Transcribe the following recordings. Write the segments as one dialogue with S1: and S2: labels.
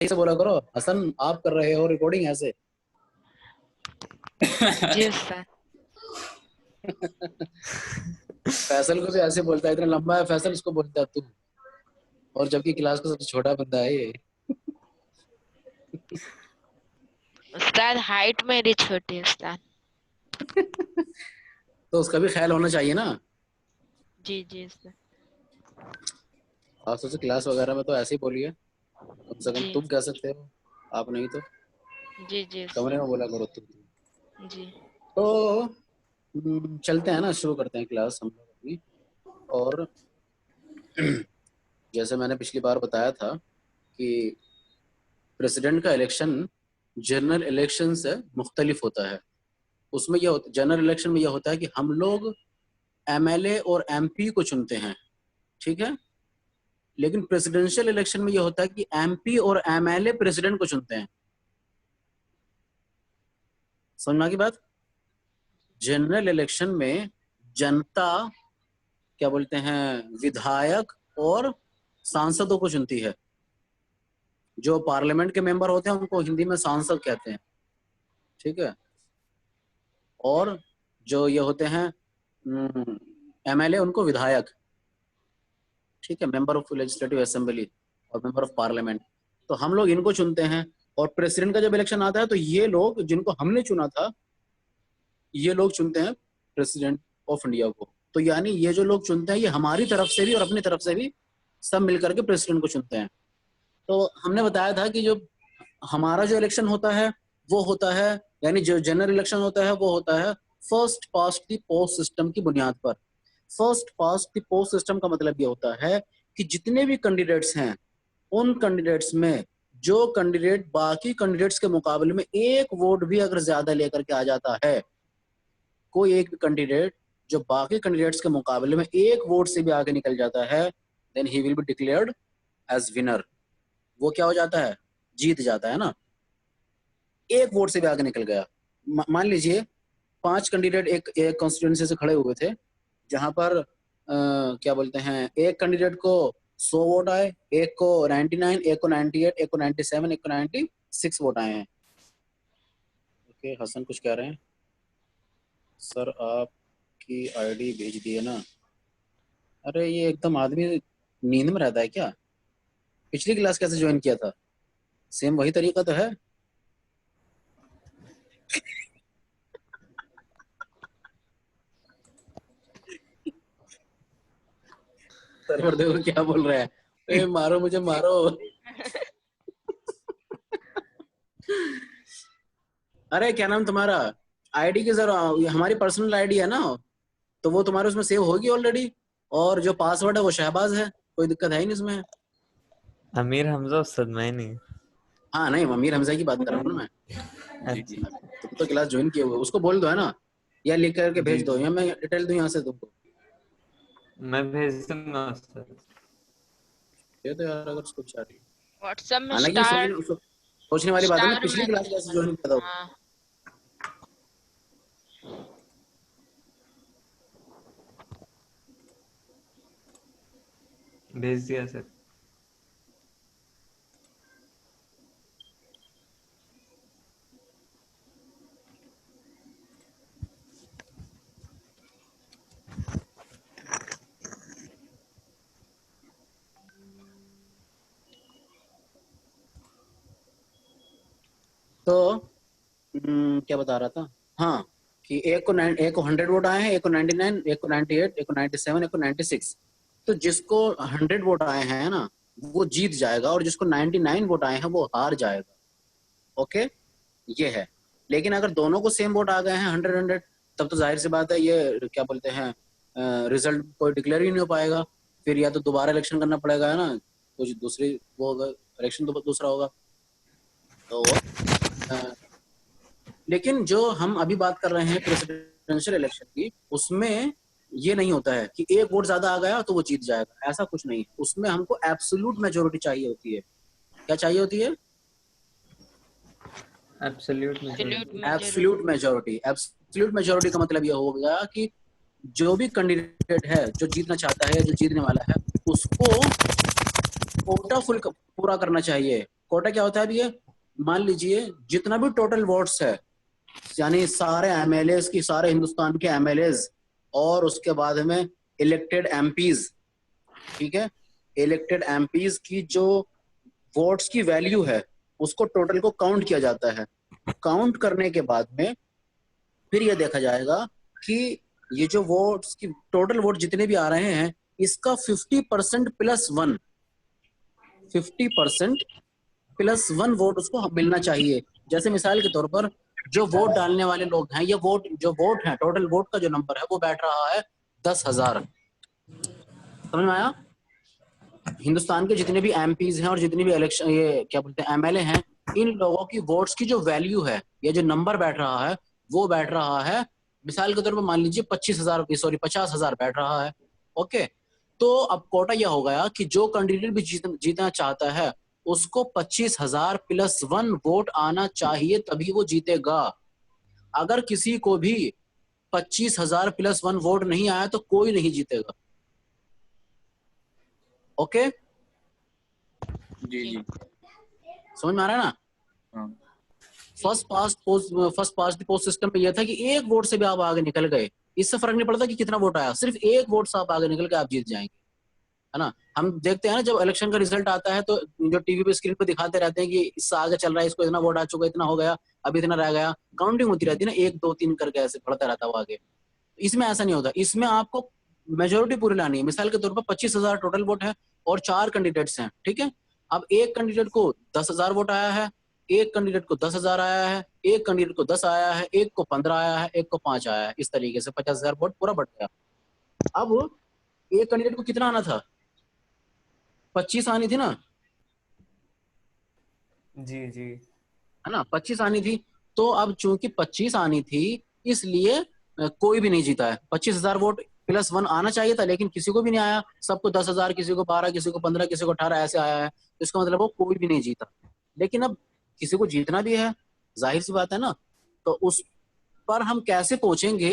S1: ऐसे बोला करो, हसन आप कर रहे हो रिकॉर्डिंग ऐसे।
S2: जी उस्ताद।
S1: फैसल को भी ऐसे बोलता है, इतना लंबा है फैसल, उसको बोलता है तू, और जबकि क्लास का सबसे छोटा बंदा है ये।
S2: उस्ताद हाइट मेरी छोटी है उस्ताद।
S1: तो उसका भी ख्याल होना चाहिए ना।
S2: जी जी उस्ताद।
S1: आप सोचो क्लास वगैरह में तो ऐसे ही बोलिए, कम से कम
S2: जी
S1: तुम कह सकते हो, आप नहीं तो
S2: जी जी
S1: कमरे
S2: उस्ताद।
S1: में बोला करो तुम।
S2: जी
S1: तो चलते हैं ना, शुरू करते हैं क्लास हम लोग अपनी। और जैसे मैंने पिछली बार बताया था कि प्रेसिडेंट का इलेक्शन जनरल इलेक्शन से मुख्तलिफ होता है। उसमें यह जनरल इलेक्शन में यह होता है कि हम लोग एमएलए और एमपी को चुनते हैं, ठीक है। लेकिन प्रेसिडेंशियल इलेक्शन में यह होता है कि एमपी और एमएलए प्रेसिडेंट को चुनते हैं। समझना की बात। जनरल इलेक्शन में जनता क्या बोलते हैं, विधायक और सांसदों को चुनती है। जो पार्लियामेंट के मेंबर होते हैं उनको हिंदी में सांसद कहते हैं, ठीक है। और जो ये होते हैं एमएलए, उनको विधायक, ठीक है, मेंबर ऑफ लेजिस्लेटिव असेंबली और मेंबर ऑफ पार्लियामेंट। तो हम लोग इनको चुनते हैं। और प्रेसिडेंट का जब इलेक्शन आता है तो ये लोग जिनको हमने चुना था, ये लोग चुनते हैं प्रेसिडेंट ऑफ इंडिया को। तो यानी ये जो लोग चुनते हैं ये हमारी तरफ से भी और अपनी तरफ से भी सब मिलकर के प्रेसिडेंट को चुनते हैं। तो हमने बताया था कि जो हमारा जो इलेक्शन होता है वो होता है, यानी जो जनरल इलेक्शन होता है वो होता है first past the post system की बुनियाद पर। First past the post system का मतलब ये होता है कि जितने भी कैंडिडेट्स हैं उन कैंडिडेट्स में जो कैंडिडेट बाकी कैंडिडेट्स के मुकाबले में एक वोट भी अगर ज्यादा लेकर के आ जाता है, कोई एक भी कैंडिडेट जो बाकी कैंडिडेट्स के मुकाबले में एक वोट से भी आगे निकल जाता है, then he will be declared as winner. वो क्या हो जाता है, जीत जाता है ना। एक वोट से भी आगे निकल गया। मान लीजिए 5 कैंडिडेट एक कॉन्स्टिट्यूंसी से खड़े हुए थे, जहां पर क्या बोलते हैं, एक कैंडिडेट को 100 वोट आए, एक को 99, एक को 98, एक को 97, एक को 96 वोट आए हैं। ओके, हसन कुछ कह रहे हैं। सर आपकी आईडी भेज दिए ना। अरे ये एकदम आदमी नींद में रहता है क्या। पिछली क्लास कैसे ज्वाइन किया था, सेम वही तरीका तो है। सर्वर देखो क्या बोल रहा है, ए मारो मुझे मारो। अरे क्या नाम तुम्हारा, आईडी की जरा, हमारी पर्सनल आईडी है ना, तो वो तुम्हारे उसमें सेव होगी ऑलरेडी। और जो पासवर्ड है वो शहबाज है, कोई दिक्कत है ही नहीं इसमें।
S3: अमीर हमजा उस्ताद, मैं नहीं।
S1: हाँ नहीं, अमीर हमजा की बात कर रहा हूँ ना मैं। जी जी, तुम तो क्लास ज्वाइन किए हुए, उसको बोल दो है ना, या लिख करके भेज दो, या मैं डिटेल दूं यहाँ से तुमको।
S3: मैं भेज दूंगा उस्ताद।
S1: ये तो यार अगर उसको चाह रही है।
S2: व्हाट्सएप में
S1: हालांकि सोचने वाली बात है ना,
S2: स्टार
S1: पिछली
S2: में
S1: क्लास कैसे ज्वाइन किया था वो?
S2: हाँ
S3: भेज दिया सर।
S1: तो क्या बता रहा था, हाँ, कि एक को 100 वोट आए हैं, एक को 99, एक को 98, एक को 97, एक को 96। तो जिसको 100 वोट आए हैं ना वो जीत जाएगा, और जिसको 99 वोट आए हैं वो हार जाएगा। ओके, ये है। लेकिन अगर दोनों को सेम वोट आ गए हैं 100-100, तब तो जाहिर सी बात है ये क्या बोलते हैं, रिजल्ट कोई डिक्लेयर ही नहीं हो पाएगा। फिर या तो दोबारा इलेक्शन करना पड़ेगा, है ना, कुछ दूसरी वो होगा, इलेक्शन तो दूसरा होगा। तो लेकिन जो हम अभी बात कर रहे हैं प्रेसिडेंशियल इलेक्शन की, उसमें ये नहीं होता है कि एक वोट ज्यादा आ गया तो वो जीत जाएगा, ऐसा कुछ नहीं। उसमें हमको एब्सोल्यूट मेजोरिटी चाहिए होती है। क्या चाहिए होती है?
S3: Absolute majority.
S1: Absolute majority. Absolute majority का मतलब यह हो गया कि जो भी कैंडिडेट है जो जीतना चाहता है या जो जीतने वाला है, उसको कोटा फुल पूरा करना चाहिए। कोटा क्या होता है? अब ये मान लीजिए जितना भी टोटल वोट्स है, यानी सारे एमएलए की, सारे हिंदुस्तान के एमएलए और उसके बाद में इलेक्टेड एमपीज, ठीक है, इलेक्टेड एमपीज की जो वोट्स की वैल्यू है उसको टोटल को काउंट किया जाता है। काउंट करने के बाद में फिर ये देखा जाएगा कि ये जो वोट्स की टोटल वोट जितने भी आ रहे हैं इसका 50% प्लस 1, 50% प्लस 1 वोट उसको मिलना चाहिए। जैसे मिसाल के तौर पर जो वोट डालने वाले लोग हैं, ये वोट जो वोट है, टोटल वोट का जो नंबर है वो बैठ रहा है 10,000। समझ में आया? हिंदुस्तान के जितने भी एमपीज हैं और जितने भी इलेक्शन, ये क्या बोलते हैं, एमएलए हैं, इन लोगों की वोट्स की जो वैल्यू है, ये जो नंबर बैठ रहा है वो बैठ रहा है, मिसाल के तौर पर मान लीजिए 50,000 बैठ रहा है। ओके, तो अब कोटा यह हो गया कि जो कैंडिडेट भी जीतना चाहता है उसको 25,000 प्लस 1 वोट आना चाहिए, तभी वो जीतेगा। अगर किसी को भी 25,000 प्लस 1 वोट नहीं आया तो कोई नहीं जीतेगा। ओके,
S4: जी जी
S1: समझ में आ रहा है ना?
S4: हाँ
S1: फर्स्ट पास्ट पोस्ट सिस्टम में यह था कि एक वोट से भी आप आगे निकल गए, इससे फर्क नहीं पड़ता कि कितना वोट आया, सिर्फ एक वोट से आप आगे निकल के आप जीत जाएंगे, है ना? हम देखते हैं ना जब इलेक्शन का रिजल्ट आता है तो जो टीवी पे स्क्रीन पे दिखाते रहते हैं कि इससे आगे चल रहा है, इसको इतना वोट आ चुका, इतना हो गया, अब इतना रह गया, काउंटिंग होती रहती है ना, 1 2 3 करके ऐसे बढ़ता रहता है वो आगे। इसमें ऐसा नहीं होता, इसमें आपको मेजोरिटी पूरी लानी है। मिसाल के तौर पर 25,000 टोटल वोट है और 4 कैंडिडेट्स हैं, ठीक है? अब एक कैंडिडेट को 10,000 वोट आया है, एक कैंडिडेट को 10,000 आया है, एक कैंडिडेट को 10 आया है, एक को 15 आया है, एक को 5 आया है, इस तरीके से 50,000 वोट पूरा बढ़ गया। अब एक कैंडिडेट को कितना आना था? 25 आनी थी ना,
S3: जी जी
S1: है ना? 25 आनी थी। तो अब चूंकि 25 आनी थी इसलिए कोई भी नहीं जीता है। 25,000 वोट प्लस 1 आना चाहिए था लेकिन किसी को भी नहीं आया, सबको 10,000, किसी को 12, किसी को 15, किसी को 18 ऐसे आया है, तो इसका मतलब वो कोई भी नहीं जीता। लेकिन अब किसी को जीतना भी है, जाहिर सी बात है ना, तो उस पर हम कैसे पहुंचेंगे,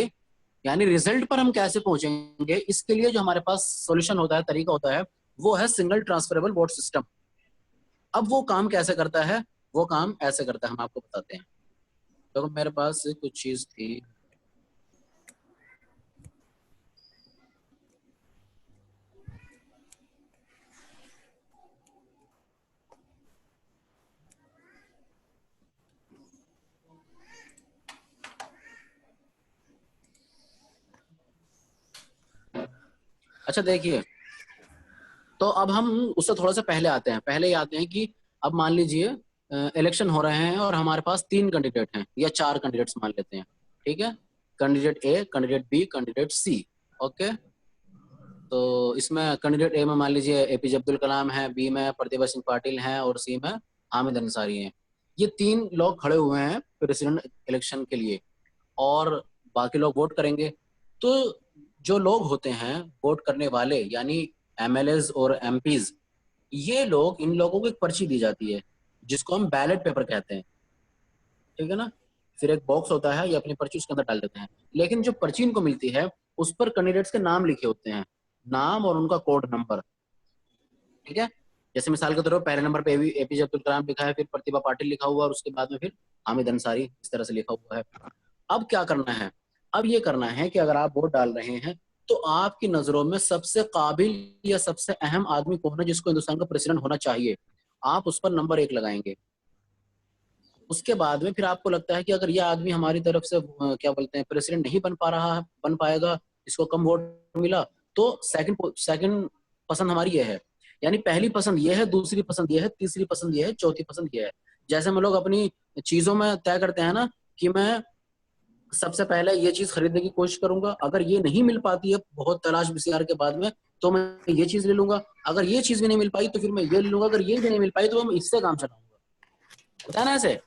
S1: यानी रिजल्ट पर हम कैसे पहुंचेंगे, इसके लिए जो हमारे पास सॉल्यूशन होता है, तरीका होता है, वो है सिंगल ट्रांसफरेबल वोट सिस्टम। अब वो काम कैसे करता है? वो काम ऐसे करता है, हम आपको बताते हैं। तो मेरे पास कुछ चीज थी, अच्छा देखिए, तो अब हम उससे थोड़ा सा पहले आते हैं, पहले ही आते हैं कि अब मान लीजिए इलेक्शन हो रहे हैं और हमारे पास 3 कैंडिडेट हैं या 4 कैंडिडेट्स मान लेते हैं, ठीक है? Candidate A, candidate be, candidate C. Okay, तो इसमें कैंडिडेट ए में मान लीजिए एपीजे अब्दुल कलाम है, बी में प्रतिभा सिंह पाटिल हैं और सी में हामिद अंसारी हैं। ये 3 लोग खड़े हुए हैं प्रेसिडेंट इलेक्शन के लिए और बाकी लोग वोट करेंगे। तो जो लोग होते हैं वोट करने वाले, यानी एमएलएज और एमपीज, ये लोग, इन लोगों को एक पर्ची दी जाती है जिसको हम बैलेट पेपर कहते हैं, ठीक है ना? फिर एक बॉक्स होता है, ये अपनी पर्ची उसके अंदर डाल देते हैं। लेकिन जो पर्ची इनको मिलती है उस पर कैंडिडेट्स के नाम लिखे होते हैं, नाम और उनका कोड नंबर, ठीक है? जैसे मिसाल के तौर पर पहले नंबर पे एपीजे अब्दुल कलाम लिखा है, फिर प्रतिभा पाटिल लिखा हुआ और उसके बाद में फिर हामिद अंसारी, इस तरह से लिखा हुआ है। अब क्या करना है? अब ये करना है कि अगर आप वोट डाल रहे हैं तो आपकी नजरों में सबसे काबिल या सबसे अहम आदमी कौन है जिसको हिंदुस्तान का प्रेसिडेंट होना चाहिए, आप उस पर नंबर 1 लगाएंगे। उसके बाद में फिर आपको लगता है कि अगर ये आदमी हमारी तरफ से क्या बोलते हैं प्रेसिडेंट नहीं बन पाएगा, इसको कम वोट मिला, तो सेकंड पसंद हमारी ये है, यानी पहली पसंद ये है, दूसरी पसंद ये है, तीसरी पसंद ये है, चौथी पसंद ये है। जैसे हम लोग अपनी चीजों में तय करते हैं ना कि मैं सबसे पहले ये चीज खरीदने की कोशिश करूंगा, अगर ये नहीं मिल पाती है बहुत तलाश बिसार के बाद में तो मैं ये चीज ले लूंगा, अगर ये चीज भी नहीं मिल पाई तो फिर मैं ये ले लूंगा, अगर ये भी नहीं मिल पाई तो मैं इससे काम चलाऊंगा, होता है ना ऐसे?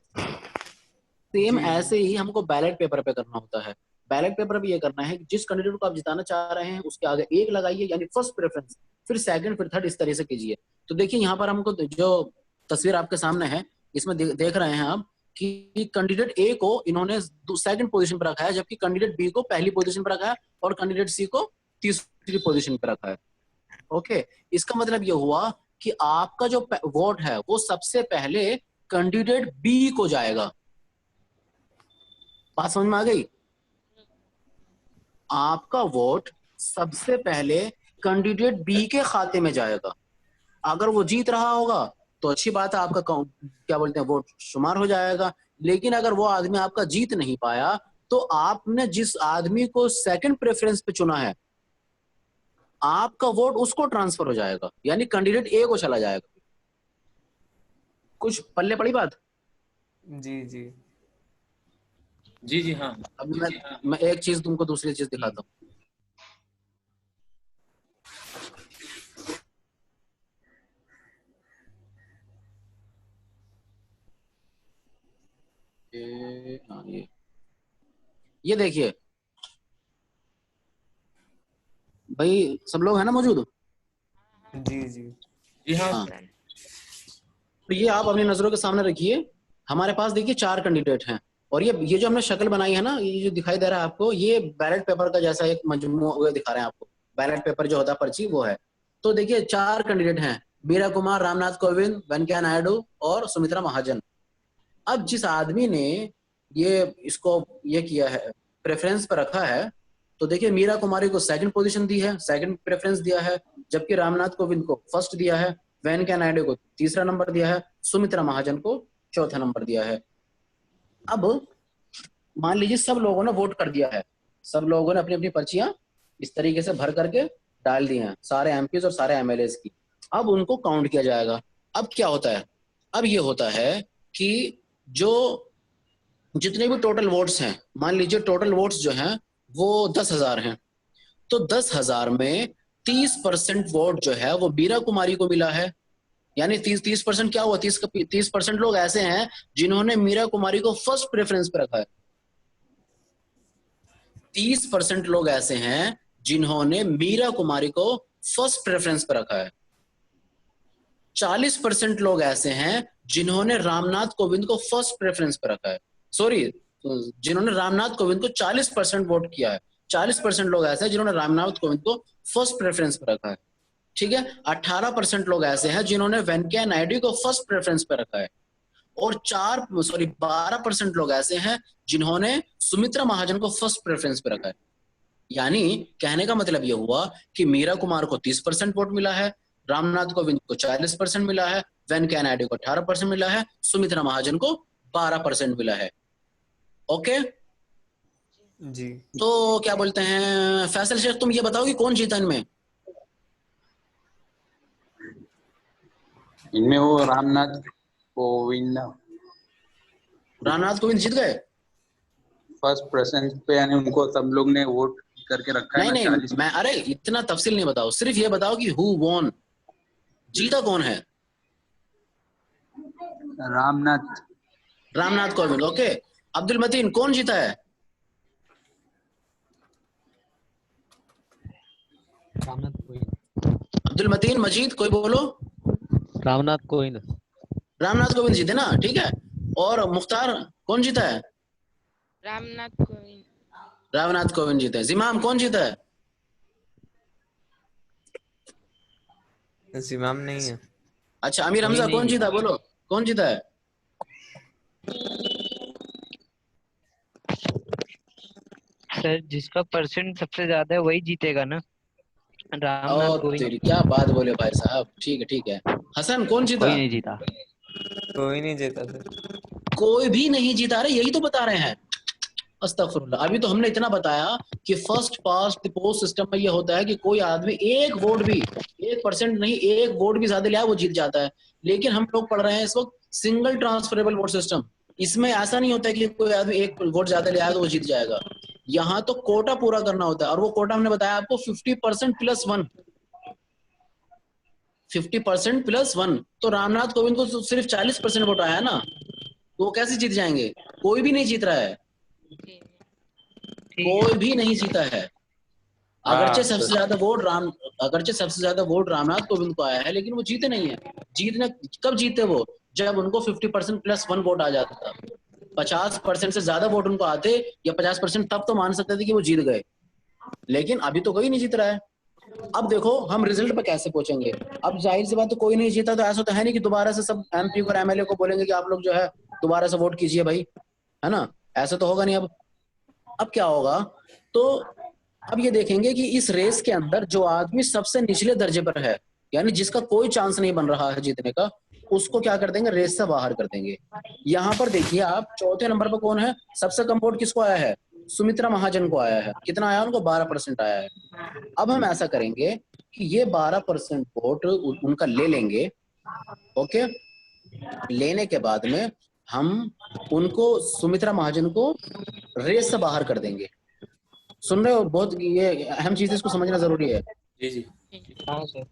S1: सेम ऐसे ही हमको बैलेट पेपर पे करना होता है। बैलेट पेपर भी ये करना है कि जिस कैंडिडेट को आप जिताना चाह रहे हैं उसके आगे 1 लगाइए, यानी फर्स्ट प्रेफरेंस, फिर सेकंड, फिर थर्ड, इस तरह से कीजिए। तो देखिए यहाँ पर हमको जो तस्वीर आपके सामने है इसमें देख रहे हैं आप कि कैंडिडेट ए को इन्होंने सेकंड पोजीशन पर रखा है, जबकि कैंडिडेट बी को पहली पोजीशन पर रखा है और कैंडिडेट सी को तीसरी पोजीशन पर रखा है। ओके, इसका मतलब ये हुआ कि आपका जो वोट है वो सबसे पहले कैंडिडेट बी को जाएगा। बात समझ में आ गई? आपका वोट सबसे पहले कैंडिडेट बी के खाते में जाएगा। अगर वो जीत रहा होगा तो अच्छी बात है, आपका क्या बोलते हैं वोट शुमार हो जाएगा। लेकिन अगर वो आदमी आपका जीत नहीं पाया तो आपने जिस आदमी को सेकंड प्रेफरेंस पे चुना है आपका वोट उसको ट्रांसफर हो जाएगा, यानी कैंडिडेट ए को चला जाएगा। कुछ पल्ले पड़ी बात?
S3: जी जी
S4: जी जी हाँ।
S1: अब मैं एक चीज तुमको दूसरी चीज दिखाता हूँ। ये देखिए भाई, सब लोग है ना मौजूद?
S3: जी जी
S4: जी हाँ।
S1: हाँ, तो ये आप अपनी नजरों के सामने रखिए। हमारे पास देखिए 4 कैंडिडेट हैं और ये जो हमने शक्ल बनाई है ना, ये जो दिखाई दे रहा है आपको, ये बैलेट पेपर का जैसा एक मजमू दिखा रहे हैं आपको। बैलेट पेपर जो होता है पर्ची, वो है। तो देखिए 4 कैंडिडेट हैं, मीरा कुमार, रामनाथ कोविंद, वेंकैया नायडू और सुमित्रा महाजन। अब जिस आदमी ने इसको ये किया है, प्रेफरेंस पर रखा है, तो देखिए मीरा कुमारी को सेकंड पोजीशन दी है, सेकंड प्रेफरेंस दिया है, जबकि रामनाथ कोविंद को फर्स्ट दिया है, वेंकैया नायडू को तीसरा नंबर दिया है, सुमित्रा महाजन को चौथा नंबर दिया है। अब मान लीजिए सब लोगों ने वोट कर दिया है, सब लोगों ने अपनी अपनी पर्चियां इस तरीके से भर करके डाल दी हैं, सारे एमपीज और सारे एमएलएज की। अब उनको काउंट किया जाएगा। अब क्या होता है? अब ये होता है कि जो जितने भी टोटल वोट्स हैं, मान लीजिए टोटल वोट्स जो हैं वो 10,000 हैं, तो 10,000 में 30% वोट जो है वो मीरा कुमारी को मिला है। यानी 30% क्या हुआ? 30% लोग ऐसे हैं जिन्होंने मीरा कुमारी को फर्स्ट प्रेफरेंस पे रखा है। 30% लोग ऐसे हैं जिन्होंने मीरा कुमारी को फर्स्ट प्रेफरेंस पे रखा है। 40% लोग ऐसे हैं जिन्होंने रामनाथ कोविंद को फर्स्ट प्रेफरेंस पे रखा है। सॉरी, जिन्होंने रामनाथ कोविंद को 40% वोट किया है। 40% लोग ऐसे हैं जिन्होंने रामनाथ कोविंद को फर्स्ट प्रेफरेंस पे रखा है। ठीक है। 18% लोग ऐसे हैं जिन्होंने वेंकैया नायडू को फर्स्ट प्रेफरेंस पे रखा है। और 12% लोग ऐसे हैं जिन्होंने सुमित्रा महाजन को फर्स्ट प्रेफरेंस पे रखा है। यानी कहने का मतलब यह हुआ कि मीरा कुमार को 30% वोट मिला है, रामनाथ कोविंद को 40% मिला है, वेंकैया नायडू को 18% मिला है, सुमित्रा महाजन को 12% मिला है। ओके
S3: जी।
S1: तो क्या बोलते हैं फैसल शेख, तुम ये बताओ कि कौन जीता इनमें?
S4: इनमें वो रामनाथ कोविंद
S1: जीत गए
S4: फर्स्ट प्रेफरेंस पे, यानी उनको सब लोग ने वोट करके रखा है।
S1: नहीं, मैं अरे इतना तफसील नहीं बताओ, सिर्फ ये बताओ कि हु वॉन, जीता कौन है? रामनाथ कोविंद। ओके, अब्दुल मतीन कौन जीता है?
S5: रामनाथ कोविंद।
S1: अब्दुल मतीन, मजीद, कोई बोलो।
S5: रामनाथ कोविंद।
S1: रामनाथ कोविंद जीते ना, ठीक है। और मुख्तार कौन जीता है?
S2: रामनाथ कोविंद।
S1: रामनाथ कोविंद जीते हैं। जिमाम कौन जीता है?
S3: जिमाम नहीं है।
S1: अच्छा, अमीर हमजा कौन जीता? बोलो कौन जीता है?
S6: सर जिसका परसेंट सबसे ज्यादा है वही जीतेगा ना। रामनाथ कोविंद।
S1: तेरी क्या बात बोले भाई साहब। ठीक है, ठीक है। हसन कौन जीता?
S6: कोई नहीं जीता।
S3: कोई नहीं जीता सर।
S1: कोई भी नहीं जीता। अरे यही तो बता रहे हैं। अस्तगफुरुल्लाह। अभी तो हमने इतना बताया कि first past the post system में ये होता है कि कोई आदमी एक वोट भी, 1% नहीं, एक वोट भी ज्यादा ले आए वो जीत जाता है। लेकिन हम लोग पढ़ रहे हैं इस वक्त सिंगल ट्रांसफरेबल वोट सिस्टम। इसमें ऐसा नहीं होता कि कोई आदमी एक वोट ज्यादा ले आया तो वो जीत जाएगा। यहाँ तो कोटा पूरा करना होता है, और वो कोटा हमने बताया आपको 50% + 1। 50% + 1। तो रामनाथ कोविंद को तो सिर्फ 40% वोट आया ना, तो वो कैसे जीत जाएंगे? कोई भी नहीं जीत रहा है, कोई भी नहीं जीता है। अगरचे सबसे ज्यादा वोट रामनाथ कोविंद को आया है, लेकिन वो जीते नहीं है। जीतने कब जीते वो? जब उनको 50% + 1 वोट आ जाता। 50% से ज्यादा वोट उनको आते या 50%, तब तो मान सकते थे कि वो जीत गए। लेकिन अभी तो कोई नहीं जीत रहा है। अब देखो हम रिजल्ट पे कैसे पहुंचेंगे। अब जाहिर सी बात, तो कोई नहीं जीता तो ऐसा तो है नहीं कि दोबारा से सब एमपी और एमएलए को बोलेंगे कि आप लोग जो है दोबारा से वोट कीजिए भाई, है ना, ऐसा तो होगा नहीं। अब क्या होगा, तो अब ये देखेंगे कि इस रेस के अंदर जो आदमी सबसे निचले दर्जे पर है, यानी जिसका कोई चांस नहीं बन रहा है जीतने का, उसको क्या कर देंगे, रेस से बाहर कर देंगे। यहाँ पर देखिए आप, चौथे नंबर पर कौन है, सबसे कम वोट किसको आया है, सुमित्रा महाजन को आया है। कितना आया उनको, 12% आया है। अब हम ऐसा करेंगे कि ये 12% वोट उनका ले लेंगे, ओके। लेने के बाद में हम उनको, सुमित्रा महाजन को रेस से बाहर कर देंगे। सुन रहे हो, बहुत ये अहम चीज है, इसको समझना जरूरी है।
S7: जी जी।
S6: हाँ सर।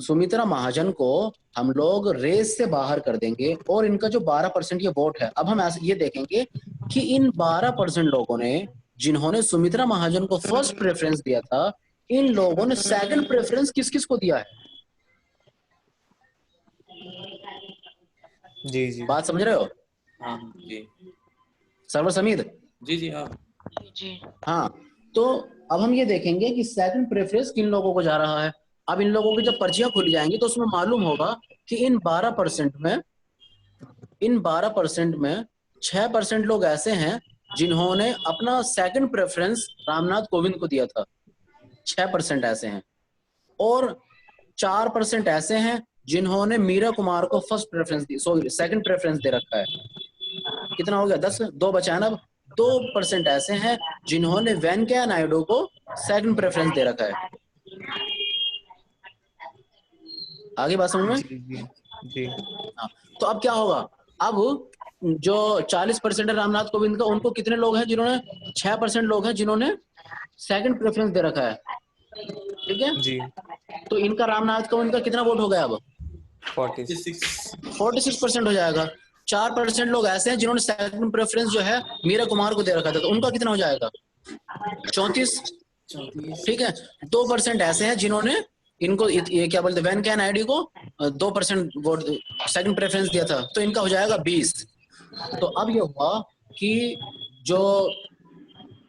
S1: सुमित्रा महाजन को हम लोग रेस से बाहर कर देंगे और इनका जो 12% ये वोट है, अब हम ऐसे ये देखेंगे कि इन 12% लोगों ने, जिन्होंने सुमित्रा महाजन को फर्स्ट प्रेफरेंस दिया था, इन लोगों ने सेकंड प्रेफरेंस किस किस को दिया है।
S3: जी जी।
S1: बात समझ रहे हो
S7: हाँ जी
S1: सर्वर समीद?
S7: जी जी। हाँ
S2: जी।
S1: हाँ, तो अब हम ये देखेंगे कि सेकंड प्रेफरेंस किन लोगों को जा रहा है। अब इन लोगों की जब पर्चियां खुल जाएंगी तो उसमें मालूम होगा कि इन 12% में 6% लोग ऐसे हैं जिन्होंने अपना सेकंड प्रेफरेंस रामनाथ कोविंद को दिया था, 6% ऐसे हैं। और 4% ऐसे हैं जिन्होंने मीरा कुमार को फर्स्ट प्रेफरेंस दी, सॉरी सेकंड प्रेफरेंस दे रखा है। कितना हो गया, 10, 2 बचा है ना। 2% ऐसे हैं जिन्होंने वेंकैया नायडू को सेकंड प्रेफरेंस दे रखा है। आगे बात समझ में?
S3: जी जी जी।
S1: हाँ, तो अब क्या होगा, अब जो 40% है रामनाथ कोविंद का, उनको कितने लोग हैं जिन्होंने, 6% लोग हैं जिन्होंने सेकंड प्रेफरेंस दे रखा है, ठीक है
S3: जी।
S1: तो इनका रामनाथ कोविंद का कितना वोट हो गया, अब
S3: 46
S1: हो जाएगा। 4% लोग ऐसे हैं जिन्होंने सेकंड प्रेफरेंस जो है मीरा कुमार को दे रखा था, तो उनका कितना हो जाएगा, 34, ठीक है। 2% ऐसे हैं जिन्होंने इनको ये क्या बोलते, वेंकैया नायडू को 2% वोट सेकंड प्रेफरेंस दिया था, तो इनका हो जाएगा 20। तो अब ये हुआ कि जो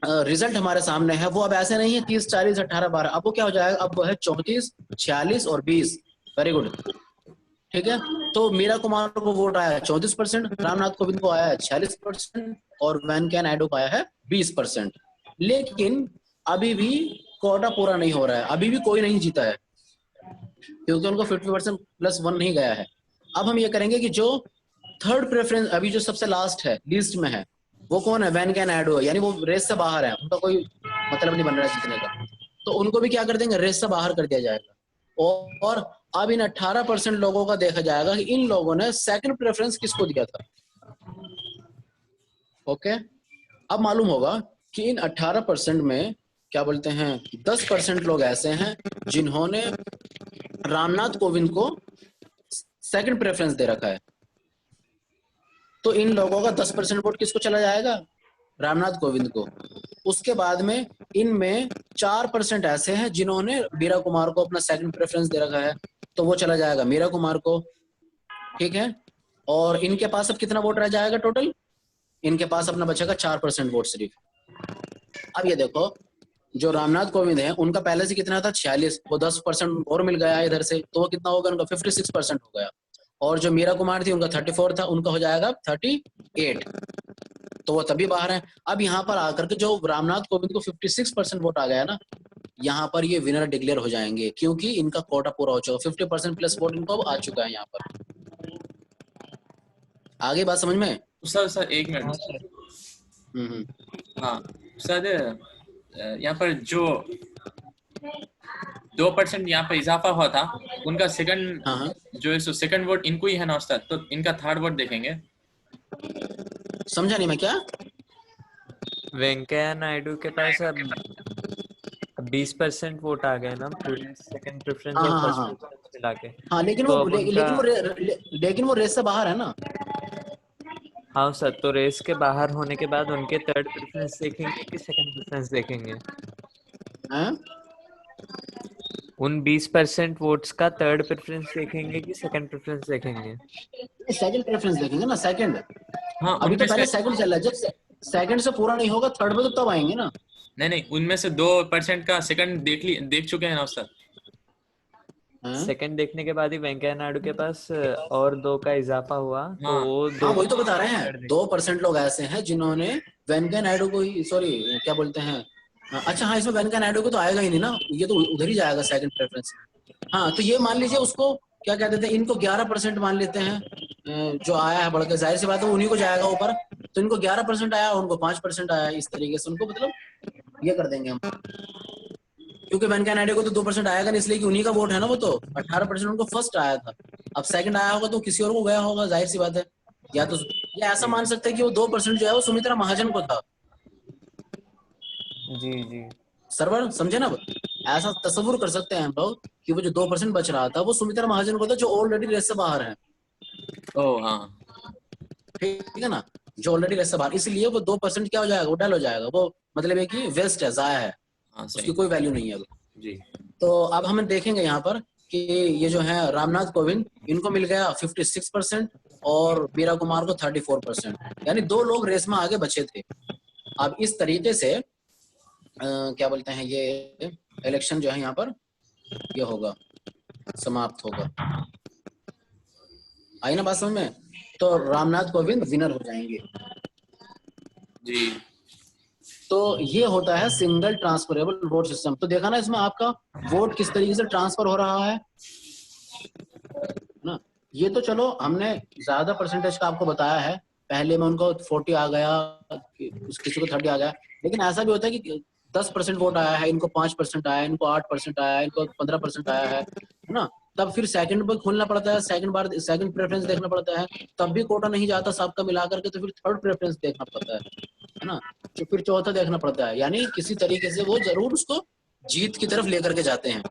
S1: रिजल्ट हमारे सामने है वो अब ऐसे नहीं है 30, 40, 18, 12, अब वो क्या हो जाएगा, अब वो है 34, 46 और 20। वेरी गुड, ठीक है। तो मीरा कुमार को वोट आया है 34%, रामनाथ कोविंद को आया है 46% और वेंकैया नायडू को आया है 20%। लेकिन अभी भी कोटा पूरा नहीं हो रहा है, अभी भी कोई नहीं जीता है क्योंकि उनको 50% +1 नहीं गया है। अब हम ये करेंगे कि जो थर्ड प्रेफरेंस अभी जो सबसे लास्ट है, लिस्ट में है, वो कौन है, वेंकैया नायडू है, यानी वो रेस से बाहर है, उनका कोई मतलब नहीं बन रहा है जीतने का, तो उनको भी क्या कर देंगे, रेस से बाहर कर दिया जाएगा। और अब इन 18% लोगों का देखा जाएगा कि इन लोगों ने सेकंड प्रेफरेंस किसको दिया था, ओके। अब मालूम होगा कि इन 18% में क्या बोलते हैं, 10% लोग ऐसे हैं जिन्होंने रामनाथ कोविंद को सेकंड प्रेफरेंस दे रखा है, तो इन लोगों का 10% वोट किसको चला जाएगा, रामनाथ कोविंद को। उसके बाद में इनमें 4% ऐसे हैं जिन्होंने मीरा कुमार को अपना सेकंड प्रेफरेंस दे रखा है, तो वो चला जाएगा मीरा कुमार को, ठीक है। और इनके पास अब कितना वोट रह जाएगा टोटल, इनके पास अपना बचेगा 4% वोट सिर्फ। अब ये देखो, जो रामनाथ कोविंद है उनका पहले से कितना था, 46, वो 10% और मिल गया इधर से, तो वो कितना होगा, उनका 56% हो गया। और जो मीरा कुमार थी उनका 34 था, उनका हो जाएगा 38, तो वो तभी बाहर है। अब यहाँ पर आकर के जो रामनाथ कोविंद को 56% वोट आ गया ना, यहाँ पर ये विनर डिक्लेयर हो जाएंगे क्योंकि इनका कोटा पूरा हो चुका, 50% प्लस वोट इनको अब आ चुका है यहाँ पर। आगे बात समझ में?
S7: Sir 1 minute. हाँ सर, यहाँ पर जो 2% यहाँ पर इजाफा हुआ था, उनका सेकंड,
S1: हाँ
S7: जो है सो सेकंड वोट इनको ही है ना उस्ताद, तो इनका थर्ड वोट देखेंगे।
S1: समझा नहीं मैं क्या?
S3: वेंकैया नायडू के पास अब 20% वोट आ गए ना, सेकंड प्रेफरेंस और
S1: हाँ
S3: फर्स्ट
S1: हाँ
S3: प्रेफरेंस मिला के।
S1: हाँ, लेकिन
S3: तो
S1: वो
S3: अब उनका,
S1: लेकिन वो रेस से बाहर है ना।
S3: हाँ सर, तो रेस के बाहर होने के बाद उनके थर्ड प्रेफरेंस देखेंगे कि सेकंड प्रेफरेंस देखेंगे?
S1: हैं?
S3: उन 20% वोट्स का थर्ड प्रेफरेंस देखेंगे कि सेकंड प्रेफरेंस देखेंगे?
S1: सेकंड प्रेफरेंस देखेंगे ना, सेकंड।
S7: हाँ
S1: अभी तो
S7: उनमें
S1: पहले
S7: से
S1: सेकंड चल रहा है, जब सेकंड से पूरा नहीं होगा थर्ड में तो तब आएंगे ना।
S7: नहीं नहीं, उनमें से 2% का सेकंड देख चुके हैं ना उस्ताद।
S1: हाँ?
S3: सेकंड देखने के बाद ही वेंकैया नायडू के पास और 2 का इजाफा हुआ, तो
S7: हाँ।
S3: वो
S1: हाँ
S3: 2
S1: वही तो बता रहे हैं, 2% लोग ऐसे हैं जिन्होंने वेंकैया नायडू को ही, सॉरी क्या बोलते हैं, अच्छा हाँ इसमें वेंकैया नायडू को तो आएगा ही नहीं ना, ये तो उधर ही जाएगा सेकंड प्रेफरेंस में। हाँ तो ये मान लीजिए उसको क्या कहते थे, इनको 11% मान लेते हैं जो आया है बढ़ के, जाहिर सी बात है उन्हीं को जाएगा ऊपर, तो इनको 11% आया, उनको 5% आया, इस तरीके से उनको मतलब ये कर देंगे हम, क्योंकि वेंकैया नायडू को तो 2% आएगा नहीं, इसलिए कि उन्हीं का वोट है ना वो, तो 18% उनको फर्स्ट आया था, अब सेकंड आया होगा तो किसी और को गया होगा, जाहिर सी बात है। या तो ये ऐसा मान सकते हैं कि वो 2% जो है वो सुमित्रा महाजन को था।
S3: जी जी
S1: सर्वर समझे ना, ऐसा तस्वुर कर सकते हैं हम लोग कि वो जो 2% बच रहा था वो सुमित्रा महाजन को था, जो ऑलरेडी रेस से बाहर है।
S7: ओह हाँ।
S1: ठीक है ना, जो ऑलरेडी रेस से बाहर, इसलिए वो 2% क्या हो जाएगा, वो डल हो जाएगा, वो मतलब है कि वेस्ट है, जाया है,
S7: हाँ
S1: उसकी
S7: सही।
S1: कोई वैल्यू नहीं है अब।
S7: जी।
S1: तो अब हम देखेंगे यहाँ पर कि ये जो है रामनाथ कोविंद, इनको मिल गया 56% और मीरा कुमार को 34%, यानी 2 लोग रेस में आगे बचे थे। अब इस तरीके से क्या बोलते हैं, ये इलेक्शन जो है यहाँ पर ये होगा, समाप्त होगा। आई ना बात समझ में? तो रामनाथ कोविंद विनर हो जाएंगे।
S7: जी।
S1: तो ये होता है सिंगल ट्रांसफरेबल वोट सिस्टम। तो देखा ना इसमें आपका वोट किस तरीके से ट्रांसफर हो रहा है ना। ये तो चलो हमने ज्यादा परसेंटेज का आपको बताया है, पहले में उनको 40 आ गया, किसी को 30 आ गया, लेकिन ऐसा भी होता है कि 10% वोट आया है, इनको 5% आया, इनको 8% आया, इनको 15% आया है ना। तब फिर सेकंड पर खोलना पड़ता है, सेकंड प्रेफरेंस देखना पड़ता है, तब भी कोटा नहीं जाता सबका मिला करके, तो फिर थर्ड प्रेफरेंस देखना पड़ता है ना, तो फिर चौथा देखना पड़ता है, यानी किसी तरीके से वो जरूर उसको जीत की तरफ लेकर के जाते हैं,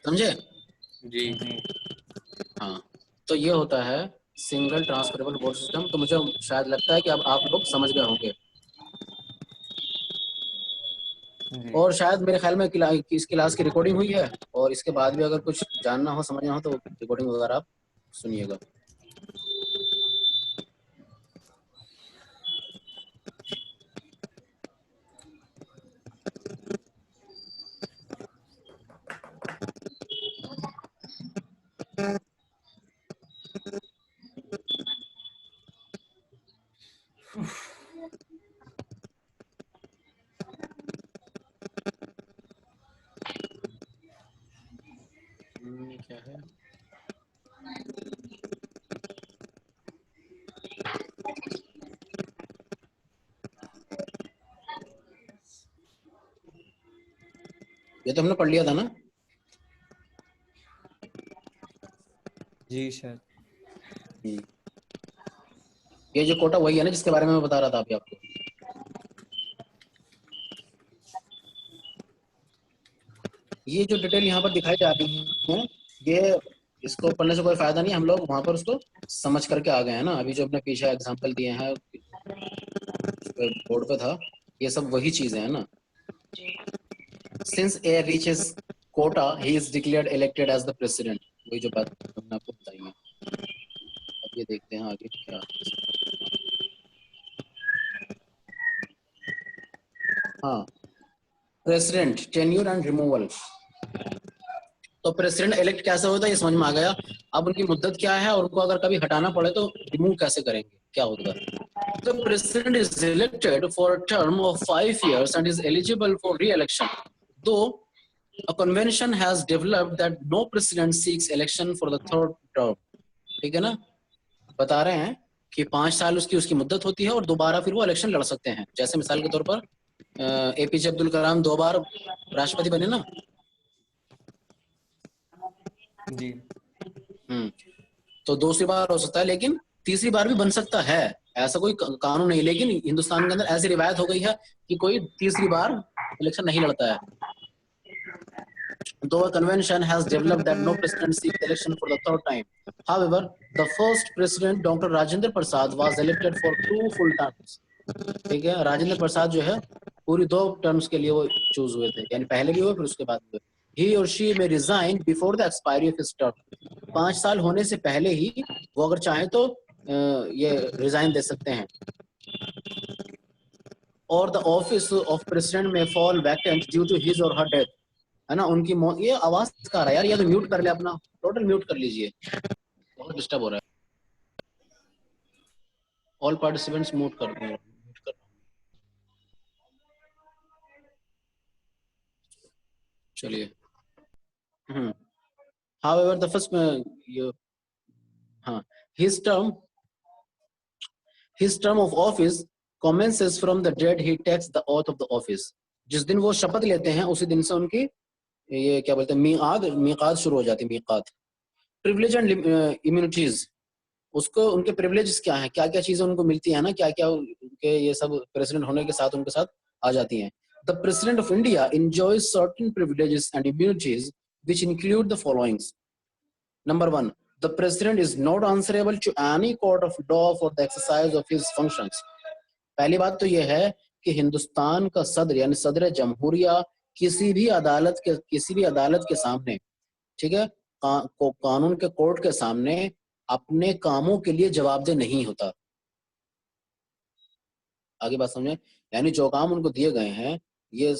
S1: समझे?
S7: जी।
S1: हाँ तो ये होता है सिंगल ट्रांसफरेबल वोट सिस्टम। तो मुझे शायद लगता है कि अब आप लोग समझ गए होंगे,
S3: जी
S1: और शायद मेरे ख्याल में इस क्लास की रिकॉर्डिंग हुई है, और इसके बाद भी अगर कुछ जानना हो समझना हो तो रिकॉर्डिंग वगैरह आप सुनिएगा। क्या है ये, तो हमने पढ़ लिया था ना।
S3: जी शायद।
S1: ये जो कोटा वही है ना जिसके बारे में मैं बता रहा था अभी आपको। ये जो डिटेल यहाँ पर दिखाई जा रही है, ये इसको पढ़ने से कोई फायदा नहीं, हम लोग वहां पर उसको समझ करके आ गए हैं ना। अभी जो अपने पीछे एग्जांपल दिए हैं बोर्ड पे था, ये सब वही चीजें हैं ना। Since a reaches quota, he is declared elected as the president. वही जो बात हमने आपको बताई है। अब ये देखते हैं आगे क्या। हाँ, प्रेसिडेंट टेन्यूर एंड रिमूवल। तो प्रेसिडेंट इलेक्ट कैसे होता है ये समझ में आ गया। अब उनकी मुद्दत क्या है और उनको अगर कभी हटाना पड़े तो रिमूव कैसे करेंगे, क्या होगा। The president is elected for a term of 5 years and is eligible for re-election. Though a convention has developed that no president seeks election for the third term. ठीक है ना, बता रहे हैं कि 5 साल उसकी मुद्दत होती है और दोबारा फिर वो इलेक्शन लड़ सकते हैं। जैसे मिसाल के तौर पर एपीजे अब्दुल कलाम 2 बार राष्ट्रपति बने ना।
S3: जी।
S1: तो दूसरी बार हो सकता है, लेकिन तीसरी बार भी बन सकता है, ऐसा कोई कानून नहीं। लेकिन हिंदुस्तान के अंदर ऐसी रिवायत हो गई है कि कोई तीसरी बार इलेक्शन नहीं लड़ता है। Though a convention has developed that no president seeks election for the third time, however, the first president, Dr. Rajendra Prasad, was elected for 2 full terms. ठीक है, राजेंद्र प्रसाद जो है पूरी 2 टर्म्स के लिए वो चूज हुए थे, यानी पहले भी हुए फिर उसके बाद हुए। He or she may resign before the expiry of his term. 5 साल होने से पहले ही वो अगर चाहे तो ये रिजाइन दे सकते हैं। और the office of president may fall vacant due to his or her death, है ना, उनकी मौत। ये आवाज का रहा है यार, या तो म्यूट कर ले अपना, टोटल म्यूट कर लीजिए, बहुत डिस्टर्ब हो रहा है। ऑल पार्टिसिपेंट्स म्यूट कर दो, म्यूट कर। चलिए। However, the first his term of office commences from the date he takes the oath of the office. जिस दिन वो शपथ लेते हैं उसी दिन से उनकी ये क्या बोलते हैं मीकात शुरू हो जाती है, मीकात। प्रिविलेज एंड इम्यूनिटीज, उसको उनके प्रिविलेजेस क्या है, क्या क्या चीजें उनको मिलती है ना, क्या क्या उनके ये सब प्रेसिडेंट होने के साथ उनके साथ आ जाती हैं। The president of India enjoys certain privileges and immunities which include the followings. Number 1, the president is not answerable to any court of law for the exercise of his functions. पहली बात तो यह है कि हिंदुस्तान का सदर यानी सदर जमहूरिया किसी भी अदालत के सामने, ठीक है, कानून के कोर्ट के सामने अपने कामों के लिए जवाबदेह नहीं होता। आगे बात समझे, यानी जो काम उनको दिए गए हैं, ये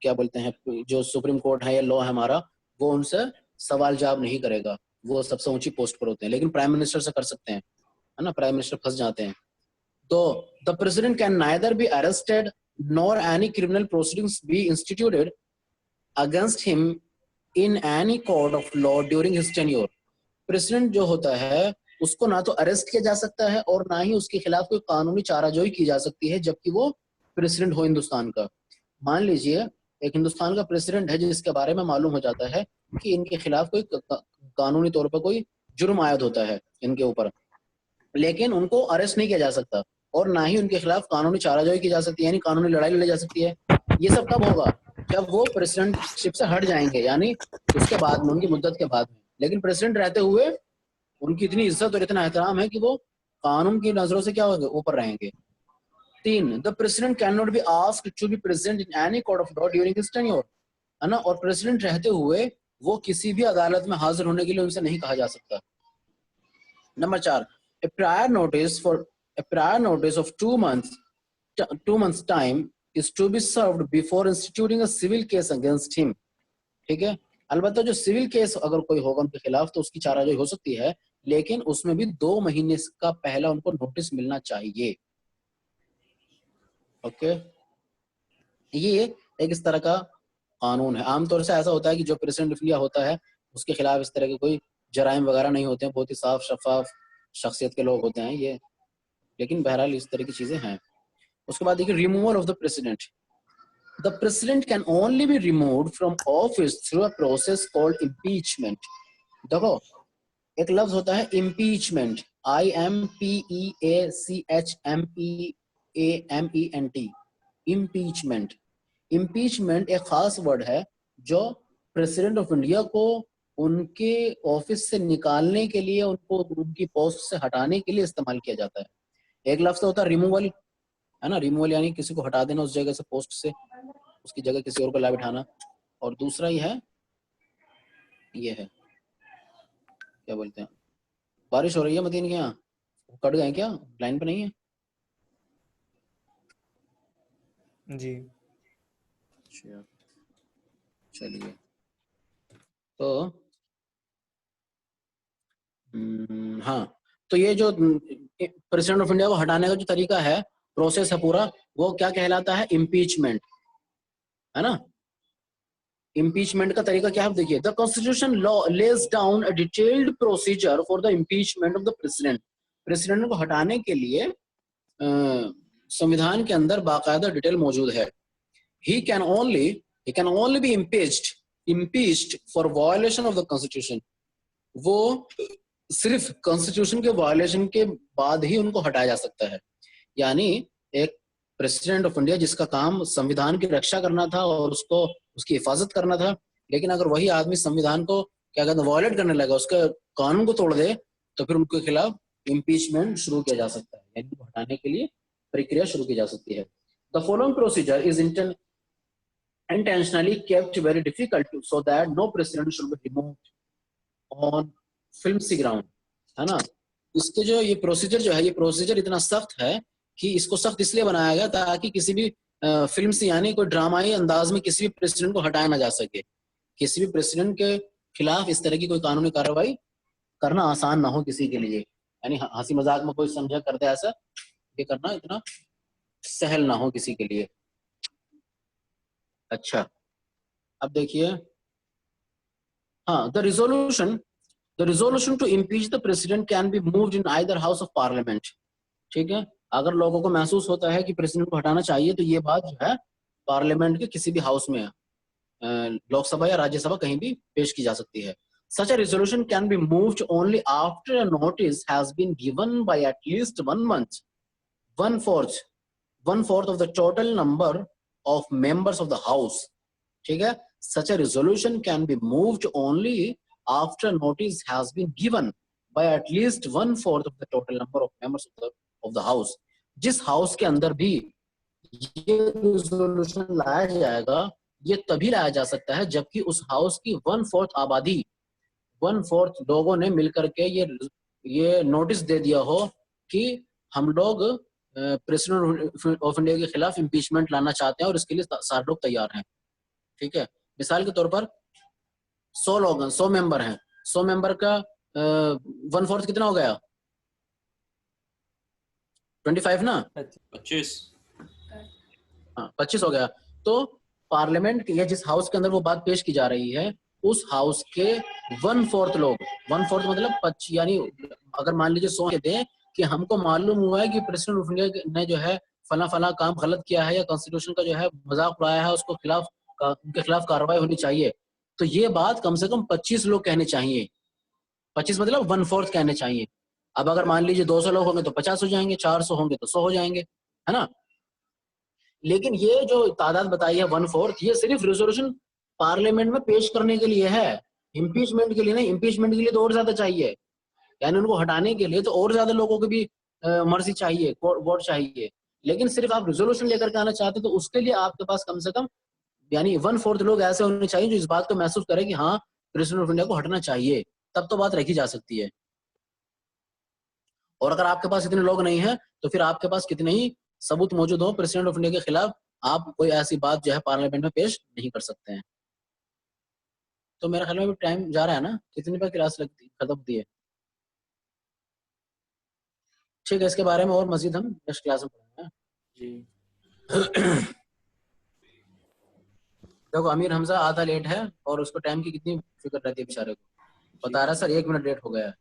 S1: क्या बोलते हैं, जो सुप्रीम कोर्ट है या लॉ है हमारा, वो उनसे सवाल जवाब नहीं करेगा, वो सबसे ऊंची पोस्ट पर होते हैं। लेकिन प्राइम मिनिस्टर से कर सकते हैं, है ना, प्राइम मिनिस्टर फंस जाते हैं। तो the president can neither be arrested nor any criminal proceedings B instituted against him in any court of law during his tenure. President जो होता है उसको ना तो अरेस्ट किया जा सकता है और ना ही उसके खिलाफ कोई कानूनी चाराजोई की जा सकती है जबकि वो प्रेसिडेंट हो हिंदुस्तान का। मान लीजिए एक हिंदुस्तान का प्रेसिडेंट है जिसके बारे में मालूम हो जाता है कि इनके खिलाफ कोई कानूनी तौर पर कोई जुर्म आयद होता है इनके ऊपर, लेकिन उनको अरेस्ट नहीं किया जा सकता और ना ही उनके खिलाफ कानूनी चाराजोई की जा सकती है, यानी कानूनी लड़ाई लड़ी जा सकती है। ये सब कब होगा, जब वो प्रेसिडेंटशिप से हट जाएंगे, यानी उसके बाद में, उनकी मुद्दत के बाद में। लेकिन प्रेसिडेंट रहते हुए उनकी इतनी इज्जत और इतना एहतराम है कि वो कानून की नजरों से क्या होंगे, ऊपर रहेंगे। 3, the president can not be asked to be present in any court of law during his tenure, है ना, और प्रेसिडेंट रहते हुए वो किसी भी अदालत में हाजिर होने के लिए उनसे नहीं कहा जा सकता। Number 4, a prior notice of 2 months time is to be served before instituting a civil case against him, ठीक है। अलबत्ता जो सिविल केस अगर कोई होगा उनके खिलाफ तो उसकी चाराजोई हो सकती है, लेकिन उसमें भी 2 महीने का पहला उनको नोटिस मिलना चाहिए। ओके, ये एक इस तरह का कानून है। आमतौर से ऐसा होता है कि जो प्रेसिडेंट ऑफ इंडिया होता है उसके खिलाफ इस तरह के कोई जराइम वगैरह नहीं होते हैं, बहुत ही साफ शफाफ शख्सियत के लोग होते हैं ये, लेकिन बहरहाल इस तरह की चीजें हैं। उसके बाद देखिए, removal of the president. The president can only be removed from office through a process called impeachment. देखो एक लफ्ज होता है impeachment, IMPEACHMEAMENT, impeachment। impeachment एक खास वर्ड है जो प्रेसिडेंट ऑफ इंडिया को उनके ऑफिस से निकालने के लिए, उनको उनकी पोस्ट से हटाने के लिए इस्तेमाल किया जाता है। एक लफ्ज होता है रिमूवल, है ना, रिमूवल यानी किसी को हटा देना उस जगह से, पोस्ट से, उसकी जगह किसी और को ला बिठाना। और दूसरा ही है, ये है क्या बोलते हैं, बारिश हो रही है मतीन के यहाँ, कट गए क्या, लाइन पे नहीं है
S3: जी।
S1: चलिए, तो हाँ, तो ये जो प्रेसिडेंट ऑफ इंडिया को हटाने का जो तरीका है, प्रोसेस है पूरा, वो क्या कहलाता है, इम्पीचमेंट, है ना। इम्पीचमेंट का तरीका क्या है, देखिए, the constitution law lays down a detailed procedure for the impeachment of the president. President को हटाने के लिए संविधान के अंदर बाकायदा डिटेल मौजूद है। he can only be impeached for violation of the constitution। वो सिर्फ कॉन्स्टिट्यूशन के वायलेशन के बाद ही उनको हटाया जा सकता है। यानी एक प्रेसिडेंट ऑफ इंडिया जिसका काम संविधान की रक्षा करना था और उसको उसकी हिफाजत करना था, लेकिन अगर वही आदमी संविधान को क्या कहते हैं वायलेट करने लगा, उसके कानून को तोड़ दे, तो फिर उनके खिलाफ इम्पीचमेंट शुरू किया जा सकता है, यानी उनको हटाने के लिए प्रक्रिया शुरू की जा सकती है। The following procedure is intentionally kept very difficult so that no president should be removed on flimsy ground, है ना। इसके जो ये प्रोसीजर जो है, ये प्रोसीजर इतना सख्त है कि इसको सख्त इसलिए बनाया गया ताकि किसी भी फिल्म से यानी कोई ड्रामाई अंदाज में किसी भी प्रेसिडेंट को हटाया ना जा सके, किसी भी प्रेसिडेंट के खिलाफ इस तरह की कोई कानूनी कार्रवाई करना आसान ना हो किसी के लिए, यानी हंसी मजाक में कोई समझा करते ऐसा, ये करना इतना सहल ना हो किसी के लिए। अच्छा, अब देखिए, हाँ, the resolution to impeach the president can be moved in either house of parliament. ठीक है, अगर लोगों को महसूस होता है कि प्रेसिडेंट को हटाना चाहिए तो ये बात जो है पार्लियामेंट के किसी भी हाउस में, लोकसभा या राज्यसभा कहीं भी पेश की जा सकती है। Such a resolution can be moved only after a notice has been given by at least 1 month, 1/4 of the total number of members of the house. ठीक है, such a resolution can be moved only after notice has been given by at least 1/4 of the total number of members of the house. जिस house के अंदर भी ये resolution लाया जाएगा, ये तभी लाया जा सकता है जबकि उस हाउस की 1/4 आबादी, 1/4 लोगों ने मिलकर के ये नोटिस दे दिया हो कि हम लोग प्रेसिडेंट ऑफ इंडिया के खिलाफ इम्पीचमेंट लाना चाहते हैं और इसके लिए सारे लोग तैयार हैं। ठीक है, मिसाल के तौर पर 100 लोग, 100 मेंबर हैं, 100 मेंबर का 1/4 कितना हो गया? 25 ना?
S7: 25।
S1: हाँ, 25 हो गया। तो पार्लियामेंट या जिस हाउस के अंदर वो बात पेश की जा रही है उस हाउस के 1/4 लोग, 1/4 मतलब 25, यानी अगर मान लीजिए 100 दें कि हमको मालूम हुआ है कि प्रेसिडेंट ऑफ इंडिया ने जो है फला काम गलत किया है या कॉन्स्टिट्यूशन का जो है मजाक उड़ाया है, उसको उनके खिलाफ कार्रवाई होनी चाहिए, तो ये बात कम से कम 25 लोग कहने चाहिए। 25 मतलब 1/4 कहने चाहिए। अब अगर मान लीजिए 200 लोग होंगे तो 50 हो जाएंगे, 400 होंगे तो 100 हो जाएंगे, है ना। लेकिन ये जो तादाद बताई है 1/4, ये सिर्फ रेजोल्यूशन पार्लियामेंट में पेश करने के लिए है, इम्पीचमेंट के लिए नहीं। इम्पीचमेंट के लिए तो और ज्यादा चाहिए, यानी उनको हटाने के लिए तो और ज्यादा लोगों की भी मर्जी चाहिए, वोट चाहिए। लेकिन सिर्फ आप रेजोल्यूशन लेकर के आना चाहते तो उसके लिए आपके पास कम से कम यानी 1/4 लोग ऐसे होने चाहिए जो इस बात को महसूस करें कि हाँ प्रेसिडेंट ऑफ इंडिया को हटना चाहिए, तब तो बात रखी जा सकती है। और अगर आपके पास इतने लोग नहीं है तो फिर आपके पास कितने ही सबूत मौजूद हो प्रेसिडेंट ऑफ इंडिया के खिलाफ, आप कोई ऐसी बात जो है पार्लियामेंट में पेश नहीं कर सकते हैं। तो मेरे ख्याल में भी टाइम जा रहा है ना, कितनी बार क्लास लगती खत्म होती है? ठीक है, इसके बारे में और मजीद हम नेक्स्ट क्लास में पढ़ेंगे जी। देखो अमीर हमजा आधा लेट है और उसको टाइम की कितनी फिक्र रहती है बेचारे को, बता रहा है सर 1 मिनट लेट हो गया है।